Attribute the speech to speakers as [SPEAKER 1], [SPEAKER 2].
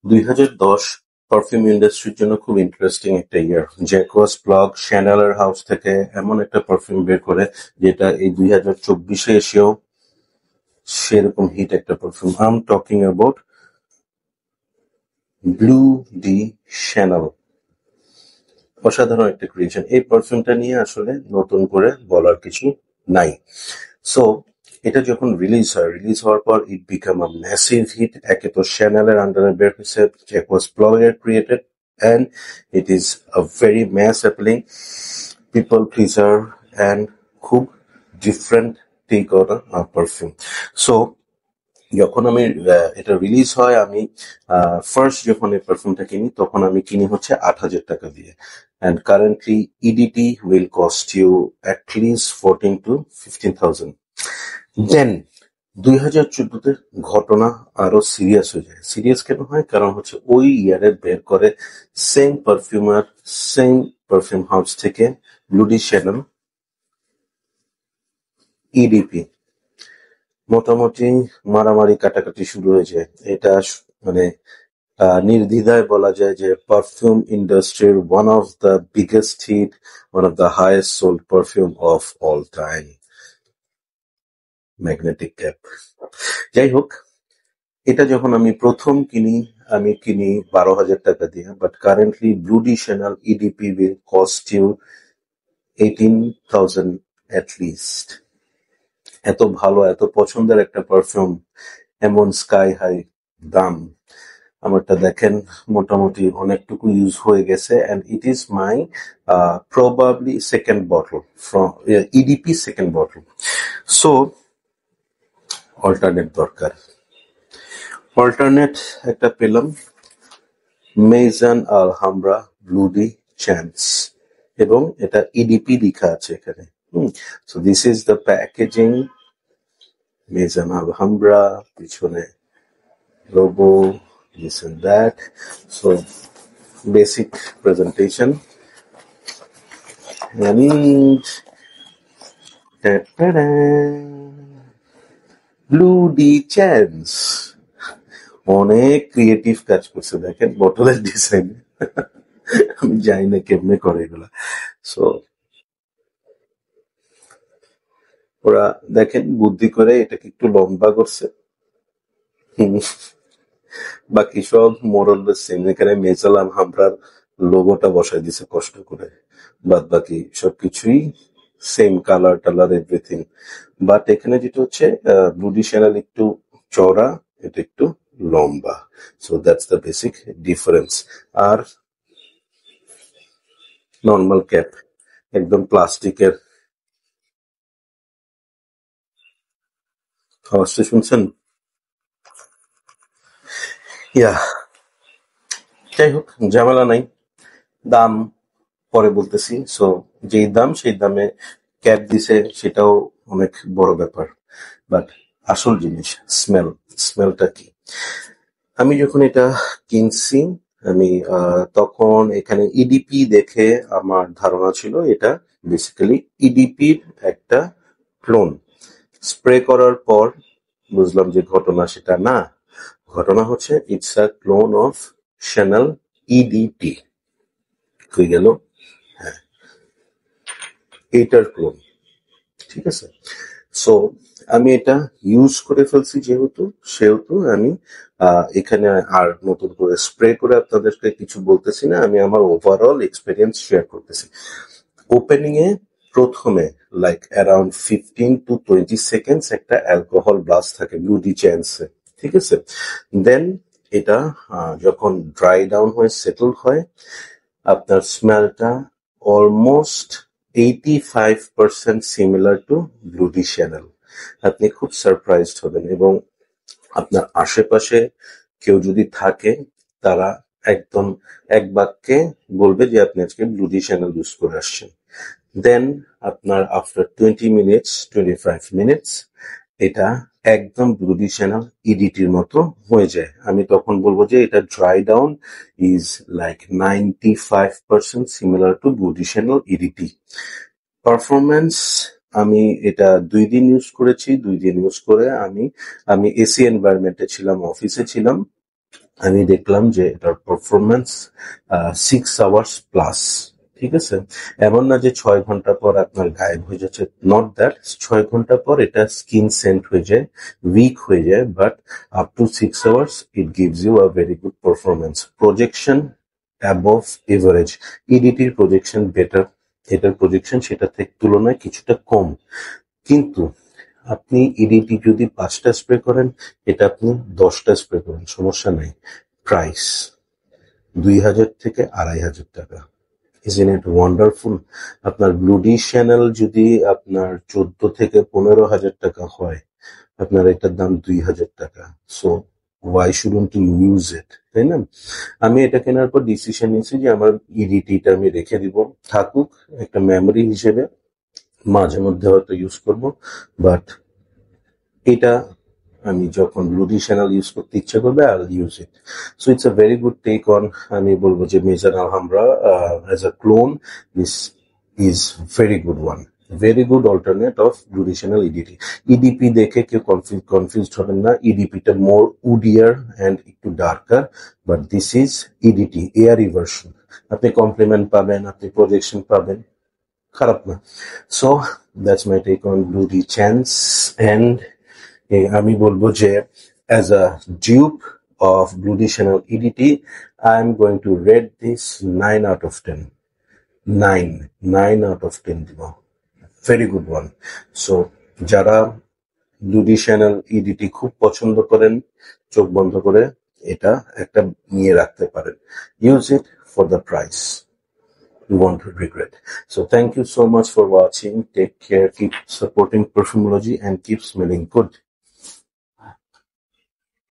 [SPEAKER 1] 2010 perfume ইন্ডাস্ট্রির জন্য খুব ইন্টারেস্টিং একটা ইয়ার। জ্যাকোয়াস প্লাগ শ্যানেলের হাউস থেকে এমন একটা পারফিউম বের করে যেটা এই 2024-এ এসেও সেরকম হিট একটা perfume. I am talking about blue D channel. অসাধারণ একটা ক্রিয়েশন। এই পারফিউমটা নিয়ে আসলে নতুন করে বলার কিছু নাই। সো এটা যখন রিলিজ হওয়ার পর ইট বিকাম আ ম্যাসিভ হিট। একে তো শ্যানেলের আন্ডারে বের হয়েছে, জ্যাকোয়াস প্লাগের created, and it is a very mass appealing, people pleaser and খুব ডিফারেন্ট টেক করা পারফিউম। সো যখন আমি এটা রিলিজ হয়, আমি ফার্স্ট যখন এই পারফিউমটা কিনি তখন আমি কিনি হচ্ছে 8,000 টাকা দিয়ে, and currently EDT will cost you at least 14 to 15,000. দেন 2014-তে ঘটনা আরো সিরিয়াস হয়ে যায়। সিরিয়াস কেন হয়? কারণ হচ্ছে ওই ইয়ারে বের করে সেম পারফিউমার, সেম পারফিউম হাউস থেকে ব্লুডি শ্যানেল ইডিপি মোটামুটি মারামারি কাটাকাটি শুরু হয়ে যায়। এটা মানে নির্দ্বিধায় বলা যায় যে পারফিউম ইন্ডাস্ট্রির one of the biggest hit, one of the highest sold perfume of all time, magnetic cap. যাই হোক, এটা যখন আমি প্রথম কিনি, আমি কিনি 12,000 টাকা দিয়ে, but currently Bleu de Chanel EDP will cost you 18,000 at least. এত ভালো, এত পছন্দের একটা পারফিউম, এমন স্কাই হাই দাম। আমারটা দেখেন মোটামুটি অনেকটুকু ইউজ হয়ে গেছে, and it is my probably second bottle from EDP second bottle. So alternate দরকার। অল্টারনেট একটা পেলাম, মেইজান আলহামব্রা ব্লুডি চ্যান্স, এবং এটা ইডিপি লেখা আছে এখানে। So this is the packaging, Maison Alhambra, পিছনে logo, this and that. So basic presentation, and Bleu de Chance অনেক ক্রিয়েটিভ কাজ করছে। দেখেন বটলের ডিজাইন, আমি জানি না কেমনে করে এগুলা। সো ওরা দেখেন বুদ্ধি করে এটাকে একটু লম্বা করছে, বাকি সব মোরাল সেম। এখানে মেজাল আলহামব্রার লোগোটা বসাই দিছে কষ্ট করে, বাদ বাকি সবকিছুই সেম, কালার টালার এভরিথিং। বাট এখানে যেটা হচ্ছে ব্লুডি শ্যানেল একটু চওড়া, এটা একটু লম্বা। So that's the basic difference. আর নর্মাল ক্যাপ, একদম প্লাস্টিকের। আওয়াজটা শুনছেন? ইয়া, যাই হোক, ঝামেলা নাই, দাম পরে বলতেছি। সো যেই দাম সেই দামে ক্যাপ দিছে, সেটাও অনেক বড় ব্যাপার। বাট আসল জিনিস স্মেলটা কি? আমি যখন এটা কিনছি, আমি তখন এখানে ইডিপি দেখে আমার ধারণা ছিল এটা বেসিক্যালি ইডিপির একটা ক্লোন। স্প্রে করার পর বুঝলাম যে ঘটনা সেটা না। ঘটনা হচ্ছে it's a clone of channel ইডিটি। হয়ে গেল, হ্যাঁ, এইটার ক্লোন। ঠিক আছে। সো আমি এটা ইউজ করে ফেলছি সেহেতু আমি এখানে আর নতুন করে স্প্রে করে আপনাদেরকে কিছু বলতেছি না, আমি আমার ওভারঅল এক্সপিরিয়েন্স শেয়ার করতেছি। ওপেনিং এ প্রথমে লাইক অ্যারাউন্ড 15 to 20 সেকেন্ডস একটা অ্যালকোহল ব্লাস্ট থাকে ব্লুডি চ্যান্সে, ঠিক আছে। দেন এটা যখন ড্রাই ডাউন হয়ে সেটল হয়, আপনার স্মেলটা almost 85% similar to Bleu de channel. আপনি খুব সারপ্রাইজড হবেন, এবং আপনার আশেপাশে কেউ যদি থাকে তারা একদম এক বাক্যে বলবে যে আপনি আজকে ব্লুডি শ্যানেল ইউজ করে আসছেন। দেন আপনার আফটার 25 মিনিটস এটা একদম ব্লুডি শ্যানেল ইডিটির মতো হয়ে যায়। আমি তখন বলবো যে এটা dry down is like 95% similar to Bleu de Chanel EDT. Performance, আমি এটা 2 দিন ইউজ করেছি। 2 দিন ইউজ করে আমি এসি এনভায়রনমেন্টে ছিলাম, অফিসে ছিলাম। আমি দেখলাম যে এটার পারফরমেন্স 6 আওয়ার্স প্লাস। ঠিক আছে, এমন না যে 6 ঘন্টা পর আপনার গায়েব হয়ে যাচ্ছে, নট দ্যাট। 6 ঘন্টা পর এটা স্কিন সেন্ট হয়ে যায়, উইক হয়ে যায়, but up to 6 hours it gives you a very good performance. Projection above average, ইডিটির প্রজেকশন বেটার, এটার প্রজেকশন সেটা থেকে তুলনায় কিছুটা কম, কিন্তু আপনি ইডিটি যদি 5টা স্প্রে করেন, এটা আপনি 10টা স্প্রে করেন, সমস্যা নাই। প্রাইস 2,000 থেকে 2,500 টাকা। Isn't it wonderful? আপনার ব্লুডি চ্যানেল যদি আপনার 14 থেকে 15,000 টাকা হয়, আপনার এটার দাম 2,000 টাকা। So why shouldn't you use it, তাই না? আমি এটা কেনার পর ডিসিশন নিয়েছি যে আমার ইডিটিটা আমি রেখে দিব, থাকুক একটা মেমোরি হিসেবে, মাঝে মধ্যে হয়তো ইউজ করব, বাট এটা আমি যখন ব্লুডি চ্যানেল ইউজ করতে ইচ্ছা করবে I will use it. So it's a very good take on, আমি বলবো যে Maison Alhambra as a clone, this is very good one, very good alternate of Bleu de Chanel EDT. EDP দেখে কেউ confused হবেন না, ইডিপিটা মোর উডিয়ার অ্যান্ড একটু darker, but this is EDT airy version. আপনি কমপ্লিমেন্ট পাবেন, আপনি প্রজেকশন পাবেন, খারাপ না। So that's my take on Bleu de Chance. And আমি বলবো যে as a dupe of Bleu de Chanel EDT, I am going to rate this 9 out of 10। 9 out of 10 দিব, ভেরি গুড ওয়ান। সো যারা ব্লুডি চ্যানেল ইডিটি খুব পছন্দ করেন, চোখ বন্ধ করে এটা একটা নিয়ে রাখতে পারেন, use it for the price, you won't regret. So thank you so much for watching. Take care, keep supporting Perfumology, and keep smelling good.